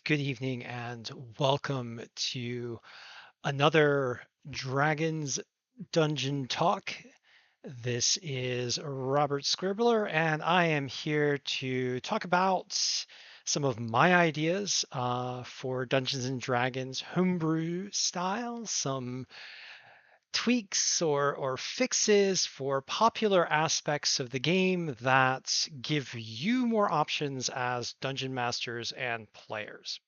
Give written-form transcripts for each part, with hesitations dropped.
Good evening, and welcome to another Dragons Dungeon Talk. This is Robert Scribbler, and I am here to talk about some of my ideas for Dungeons and Dragons homebrew style, some tweaks or fixes for popular aspects of the game that give you more options as dungeon masters and players.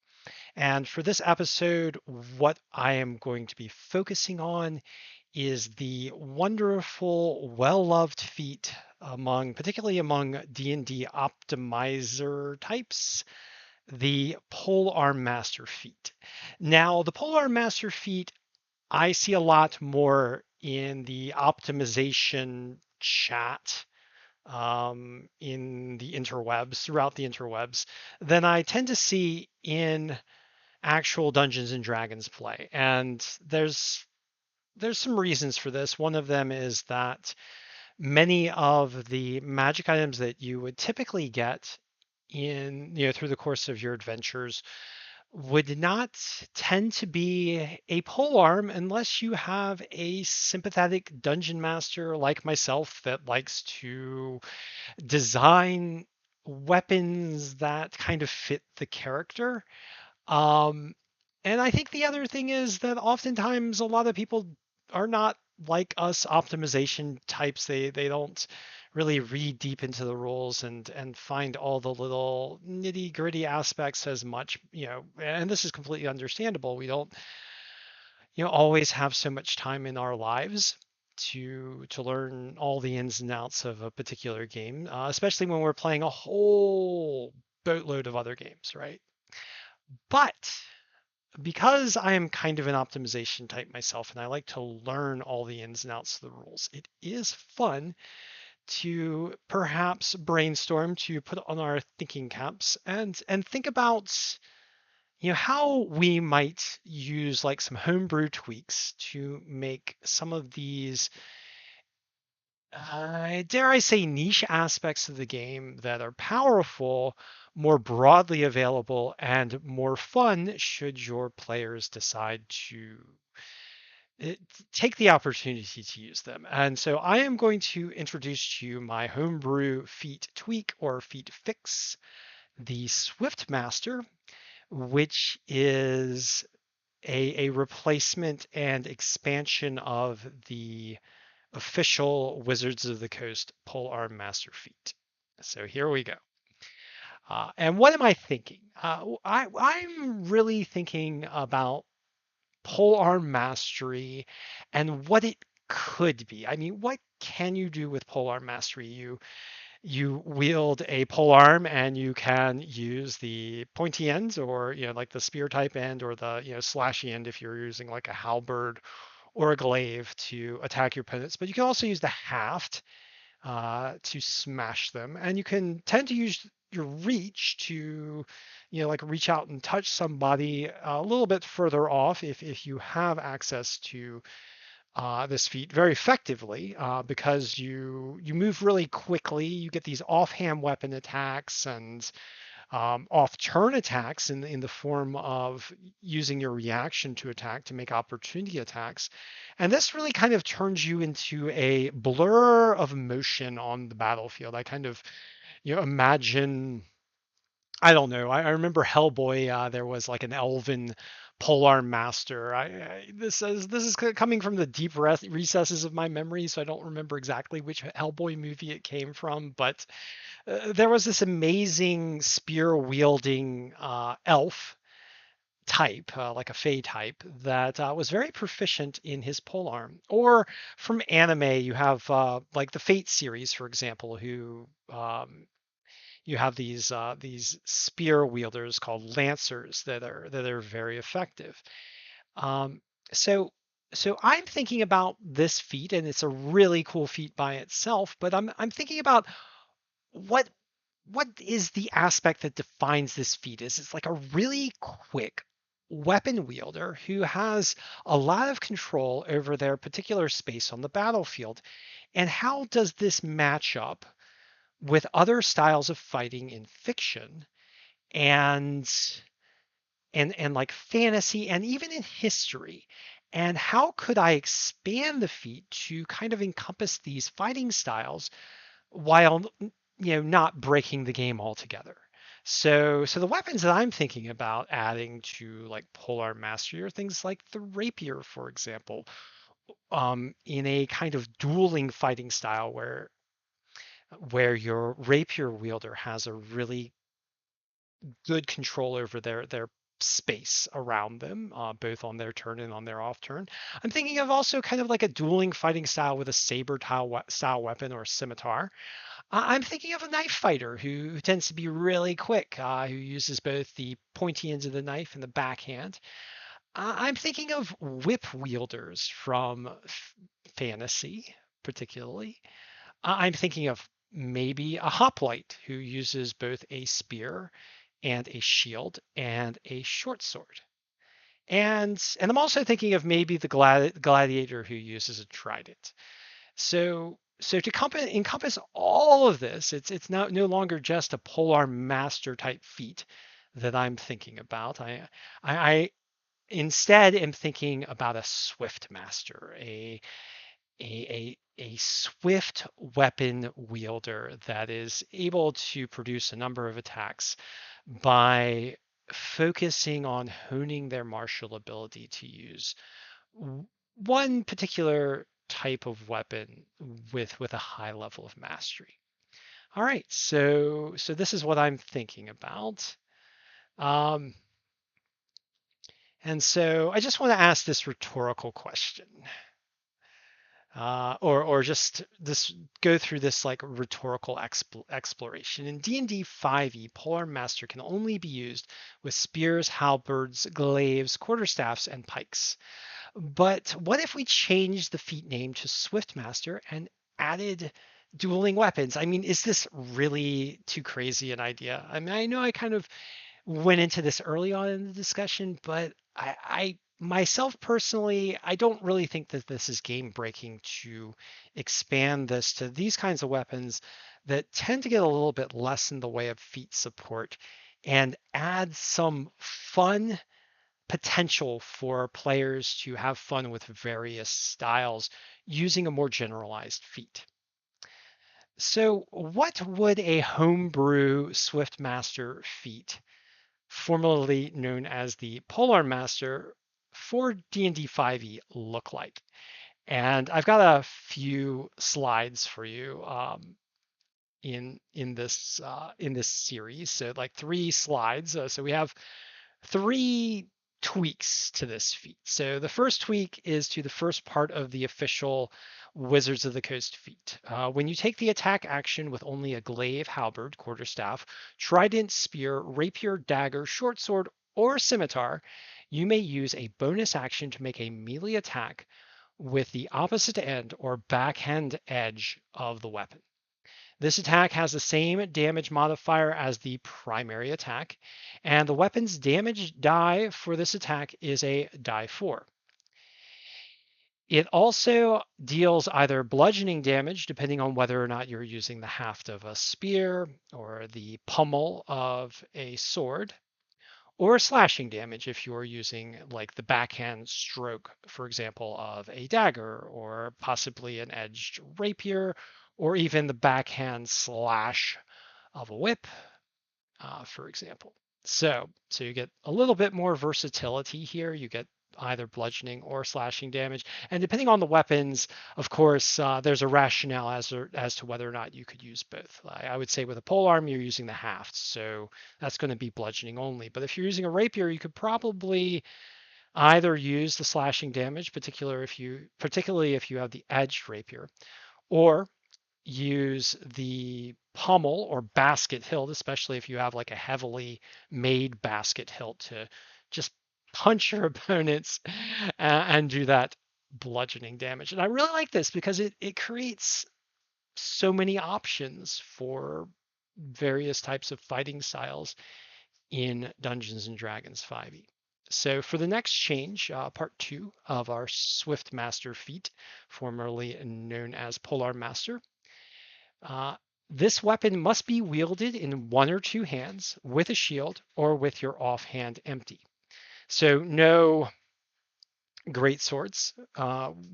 And for this episode, what I am going to be focusing on is the wonderful, well-loved feat particularly among D&D optimizer types, the Polearm Master feat. Now, the Polearm Master feat I see a lot more in the optimization chat in the interwebs, throughout the interwebs, than I tend to see in actual Dungeons and Dragons play. And there's some reasons for this. One of them is that many of the magic items that you would typically get through the course of your adventures would not tend to be a polearm unless you have a sympathetic dungeon master like myself that likes to design weapons that kind of fit the character. Um, and I think the other thing is that oftentimes a lot of people are not like us optimization types. They don't really read deep into the rules and find all the little nitty gritty aspects as much, and this is completely understandable. We don't, always have so much time in our lives to learn all the ins and outs of a particular game, especially when we're playing a whole boatload of other games, right? But because I am kind of an optimization type myself and I like to learn all the ins and outs of the rules, it is fun to perhaps brainstorm, to put on our thinking caps and think about how we might use like some homebrew tweaks to make some of these dare I say, niche aspects of the game that are powerful, more broadly available, and more fun should your players decide to uh, take the opportunity to use them. And so I am going to introduce to you my homebrew feat tweak or feat fix, the Swift Master, which is a replacement and expansion of the official Wizards of the Coast Polearm Master feat. So here we go. And what am I thinking? I'm really thinking about polearm mastery and what it could be. I mean, what can you do with polearm mastery? You wield a polearm and you can use the pointy ends or like the spear type end or the slashy end if you're using like a halberd or a glaive to attack your opponents. But you can also use the haft to smash them, and you can tend to use your reach to like reach out and touch somebody a little bit further off if you have access to this feat very effectively because you move really quickly. You get these offhand weapon attacks and off-turn attacks in the form of using your reaction to attack to make opportunity attacks. And this really kind of turns you into a blur of motion on the battlefield. I kind of, imagine, I don't know. I remember Hellboy. There was like an elven polearm master. This is coming from the deep recesses of my memory, so I don't remember exactly which Hellboy movie it came from. But there was this amazing spear wielding elf type, like a Fey type, that was very proficient in his polearm. Or from anime, you have like the Fate series, for example, who you have these spear wielders called lancers that are very effective. Um, so so I'm thinking about this feat, and it's a really cool feat by itself. But I'm thinking about what what is the aspect that defines this feat is it's like a really quick weapon wielder who has a lot of control over their particular space on the battlefield. And how does this match up with other styles of fighting in fiction and and like fantasy and even in history. And how could I expand the feat to kind of encompass these fighting styles while not breaking the game altogether? So the weapons that I'm thinking about adding to like Polearm Master are things like the rapier, for example, in a kind of dueling fighting style where your rapier wielder has a really good control over their space around them, both on their turn and on their off turn. I'm thinking of also kind of like a dueling fighting style with a saber style weapon or scimitar. I'm thinking of a knife fighter who tends to be really quick, who uses both the pointy ends of the knife and the backhand. I'm thinking of whip wielders from fantasy, particularly. I'm thinking of maybe a hoplite who uses both a spear and a shield and a short sword. And I'm also thinking of maybe the gladiator who uses a trident. So to encompass all of this, it's now no longer just a Polearm Master type feat that I'm thinking about. I instead am thinking about a Swift Master, a swift weapon wielder that is able to produce a number of attacks by focusing on honing their martial ability to use one particular type of weapon with a high level of mastery. All right, so this is what I'm thinking about. Um, and so I just want to ask this rhetorical question. Or just this go through this like rhetorical exploration. In D&D 5e, Polearm Master can only be used with spears, halberds, glaives, quarterstaffs, and pikes. But what if we changed the feat name to Swift Master and added dueling weapons? I mean, is this really too crazy an idea? I mean, I know I kind of went into this early on in the discussion, but I myself personally, I don't really think that this is game breaking to expand this to these kinds of weapons that tend to get a little bit less in the way of feat support and add some fun potential for players to have fun with various styles using a more generalized feat. So, what would a homebrew Swift Master feat, formerly known as the Polearm Master, for D&D 5e look like? And I've got a few slides for you in this series. So like 3 slides. So we have 3 tweaks to this feat. So the first tweak is to the first part of the official Wizards of the Coast feat. When you take the attack action with only a glaive, halberd, quarterstaff, trident, spear, rapier, dagger, short sword, or scimitar, you may use a bonus action to make a melee attack with the opposite end or backhand edge of the weapon. This attack has the same damage modifier as the primary attack, and the weapon's damage die for this attack is a die 4. It also deals either bludgeoning damage, depending on whether or not you're using the haft of a spear or the pommel of a sword, or slashing damage if you're using like the backhand stroke, for example, of a dagger, or possibly an edged rapier, or even the backhand slash of a whip, for example. So you get a little bit more versatility here. You get either bludgeoning or slashing damage, and depending on the weapons, of course, there's a rationale as to whether or not you could use both. I would say with a polearm, you're using the haft, so that's going to be bludgeoning only. But if you're using a rapier, you could probably either use the slashing damage, particularly if you have the edged rapier, or use the pommel or basket hilt, especially if you have like a heavily made basket hilt to just punch your opponents and do that bludgeoning damage. And I really like this because it creates so many options for various types of fighting styles in Dungeons and Dragons 5e. So for the next change, part 2 of our Swift Master feat, formerly known as Polearm Master, uh, This weapon must be wielded in one or two hands with a shield or with your offhand empty. So no great swords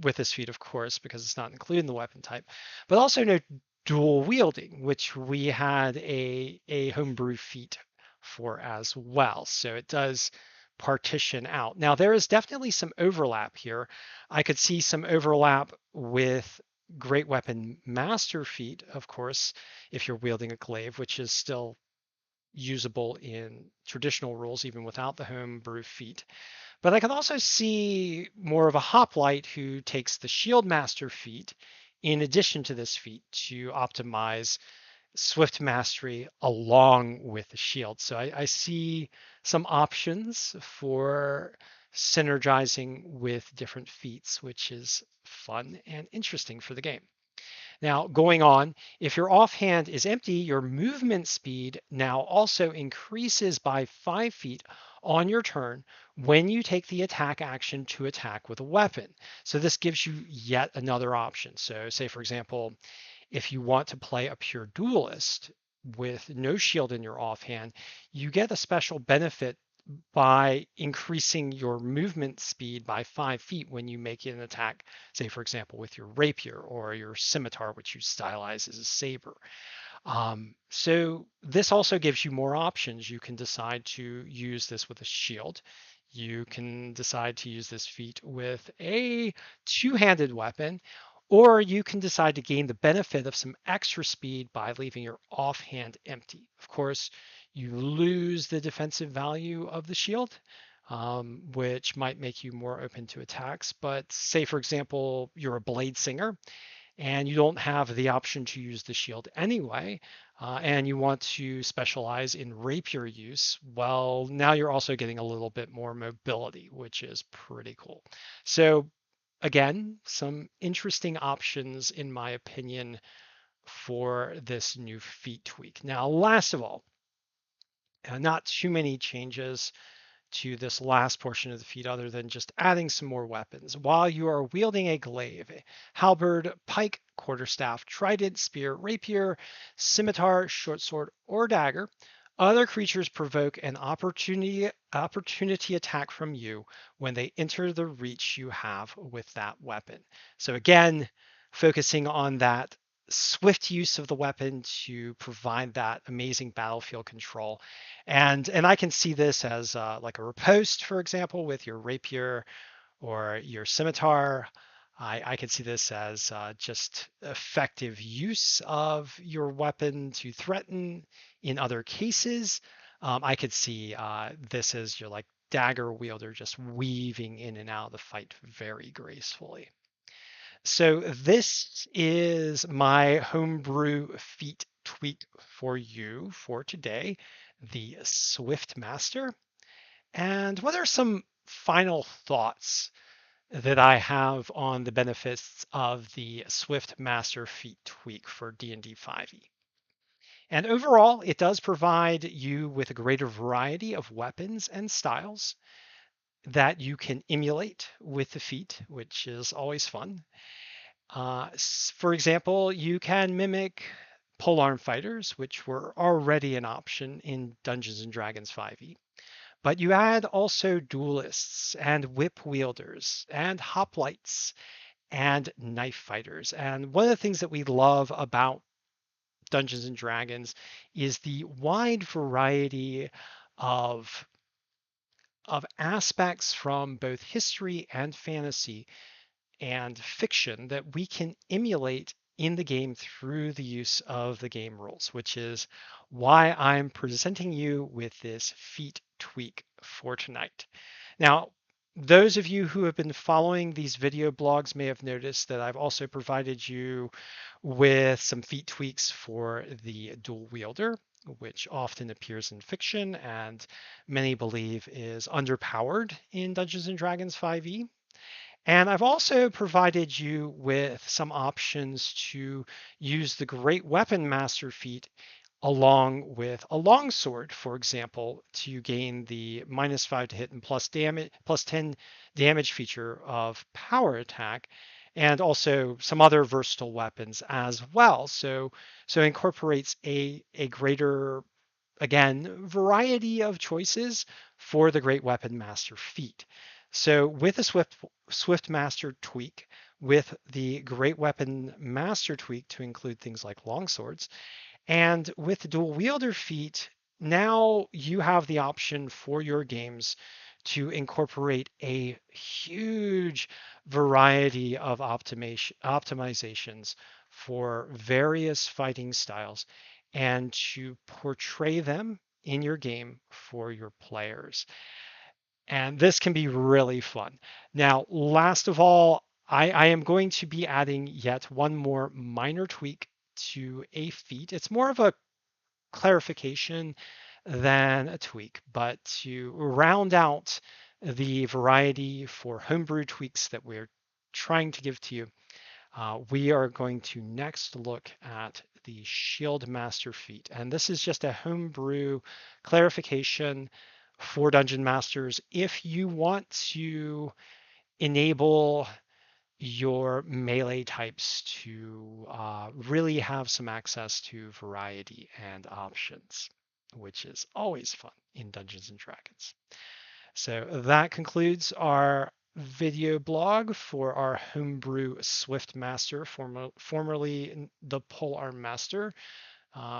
with this feat, of course, because it's not included in the weapon type, but also no dual wielding, which we had a homebrew feat for as well. So it does partition out. Now there is definitely some overlap here. I could see some overlap with Great Weapon Master feat, of course, if you're wielding a glaive, which is still usable in traditional rules even without the homebrew feat. But I can also see more of a hoplite who takes the Shield Master feat in addition to this feat to optimize Swift Mastery along with the shield. So I see some options for synergizing with different feats, which is fun and interesting for the game. Now, going on, if your offhand is empty, your movement speed now also increases by 5 feet on your turn when you take the attack action to attack with a weapon. So this gives you yet another option. So say, for example, if you want to play a pure duelist with no shield in your offhand, you get a special benefit by increasing your movement speed by 5 feet when you make an attack, say, for example, with your rapier or your scimitar, which you stylize as a saber. So this also gives you more options. You can decide to use this with a shield. You can decide to use this feat with a two-handed weapon, or you can decide to gain the benefit of some extra speed by leaving your offhand empty. Of course, you lose the defensive value of the shield, which might make you more open to attacks. But say, for example, you're a blade singer and you don't have the option to use the shield anyway, and you want to specialize in rapier use, well, now you're also getting a little bit more mobility, which is pretty cool. So again, some interesting options in my opinion for this new feat tweak. Now, last of all, not too many changes to this last portion of the feat other than just adding some more weapons. While you are wielding a glaive, halberd, pike, quarterstaff, trident, spear, rapier, scimitar, short sword, or dagger, other creatures provoke an opportunity attack from you when they enter the reach you have with that weapon. So again, focusing on that swift use of the weapon to provide that amazing battlefield control. And I can see this as like a riposte, for example, with your rapier or your scimitar. I could see this as just effective use of your weapon to threaten in other cases. I could see this as your like dagger wielder just weaving in and out of the fight very gracefully. So this is my homebrew feat tweak for you for today, the Swift Master. And what are some final thoughts that I have on the benefits of the Swift Master feat tweak for D&D 5e? And overall, it does provide you with a greater variety of weapons and styles that you can emulate with the feat, which is always fun. For example, you can mimic polearm fighters, which were already an option in Dungeons and Dragons 5e. But you add also duelists and whip wielders and hoplites and knife fighters. And one of the things that we love about Dungeons and Dragons is the wide variety of aspects from both history and fantasy and fiction that we can emulate in the game through the use of the game rules, which is why I'm presenting you with this feat tweak for tonight. Now, those of you who have been following these video blogs may have noticed that I've also provided you with some feat tweaks for the dual wielder, which often appears in fiction and many believe is underpowered in Dungeons and Dragons 5e. And I've also provided you with some options to use the Great Weapon Master feat along with a longsword, for example, to gain the -5 to hit and plus 10 damage feature of power attack. and also some other versatile weapons as well. So it incorporates a greater, again, variety of choices for the Great Weapon Master feat. So with a Swift Master tweak, with the Great Weapon Master tweak to include things like longswords, and with the dual wielder feat, now you have the option for your games to incorporate a huge variety of optimizations for various fighting styles and to portray them in your game for your players. And this can be really fun. Now, last of all, I am going to be adding yet one more minor tweak to a feat. It's more of a clarification than a tweak, but to round out the variety for homebrew tweaks that we're trying to give to you, we are going to next look at the Shield Master feat. And this is just a homebrew clarification for Dungeon Masters. If you want to enable your melee types to really have some access to variety and options, which is always fun in Dungeons and Dragons. So that concludes our video blog for our homebrew Swift Master, formerly the Polearm Master,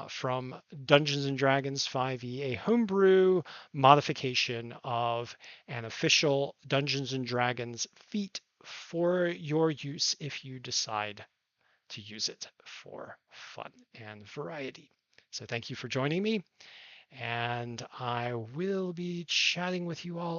from Dungeons and Dragons 5e, a homebrew modification of an official Dungeons and Dragons feat for your use if you decide to use it for fun and variety. So thank you for joining me, and I will be chatting with you all